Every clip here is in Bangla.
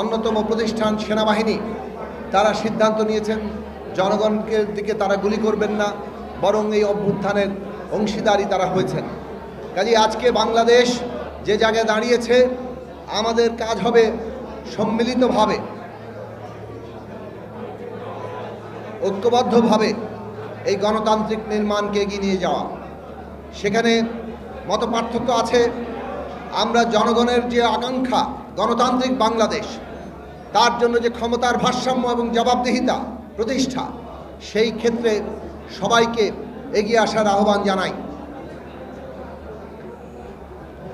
অন্যতম প্রতিষ্ঠান সেনাবাহিনী, তারা সিদ্ধান্ত নিয়েছেন জনগণের দিকে তারা গুলি করবেন না, বরং এই অভ্যুত্থানের অংশীদারী তারা হয়েছেন। কাজেই আজকে বাংলাদেশ যে জায়গায় দাঁড়িয়েছে, আমাদের কাজ হবে সম্মিলিতভাবে, ঐক্যবদ্ধভাবে এই গণতান্ত্রিক নির্মাণকে এগিয়ে নিয়ে যাওয়া। সেখানে মতপার্থক্য আছে। আমরা জনগণের যে আকাঙ্ক্ষা গণতান্ত্রিক বাংলাদেশ, তার জন্য যে ক্ষমতার ভারসাম্য এবং জবাবদিহিতা প্রতিষ্ঠা, সেই ক্ষেত্রে সবাইকে এগিয়ে আসার আহ্বান জানাই।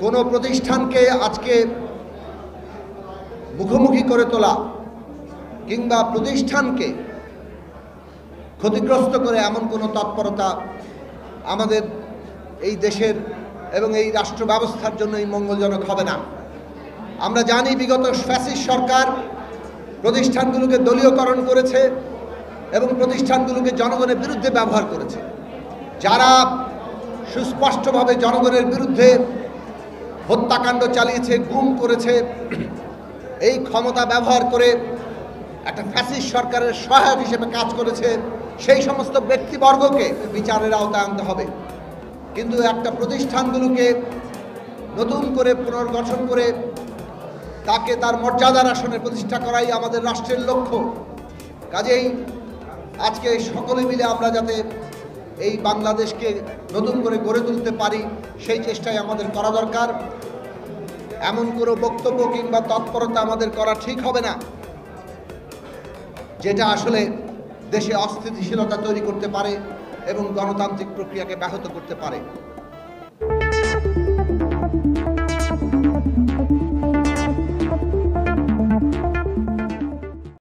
কোনো প্রতিষ্ঠানকে আজকে মুখোমুখি করে তোলা কিংবা প্রতিষ্ঠানকে ক্ষতিগ্রস্ত করে এমন কোনো তৎপরতা আমাদের এই দেশের এবং এই রাষ্ট্র ব্যবস্থার জন্য এই মঙ্গলজনক হবে না। আমরা জানি বিগত ফ্যাসিস্ট সরকার প্রতিষ্ঠানগুলোকে দলীয়করণ করেছে এবং প্রতিষ্ঠানগুলোকে জনগণের বিরুদ্ধে ব্যবহার করেছে। যারা সুস্পষ্টভাবে জনগণের বিরুদ্ধে হত্যাকাণ্ড চালিয়েছে, গুম করেছে, এই ক্ষমতা ব্যবহার করে একটা ফ্যাসিস্ট সরকারের সহায়ক হিসেবে কাজ করেছে, সেই সমস্ত ব্যক্তিবর্গকে বিচারের আওতায় আনতে হবে। কিন্তু একটা প্রতিষ্ঠানগুলোকে নতুন করে পুনর্গঠন করে তাকে তার মর্যাদার আসনে প্রতিষ্ঠা করাই আমাদের রাষ্ট্রের লক্ষ্য। কাজেই আজকে সকলে মিলে আমরা যাতে এই বাংলাদেশকে নতুন করে গড়ে তুলতে পারি, সেই চেষ্টাই আমাদের করা দরকার। এমন কোনো বক্তব্য কিংবা তৎপরতা আমাদের করা ঠিক হবে না যেটা আসলে দেশে অস্থিতিশীলতা তৈরি করতে পারে এবং গণতান্ত্রিক প্রক্রিয়াকে ব্যাহত করতে পারে।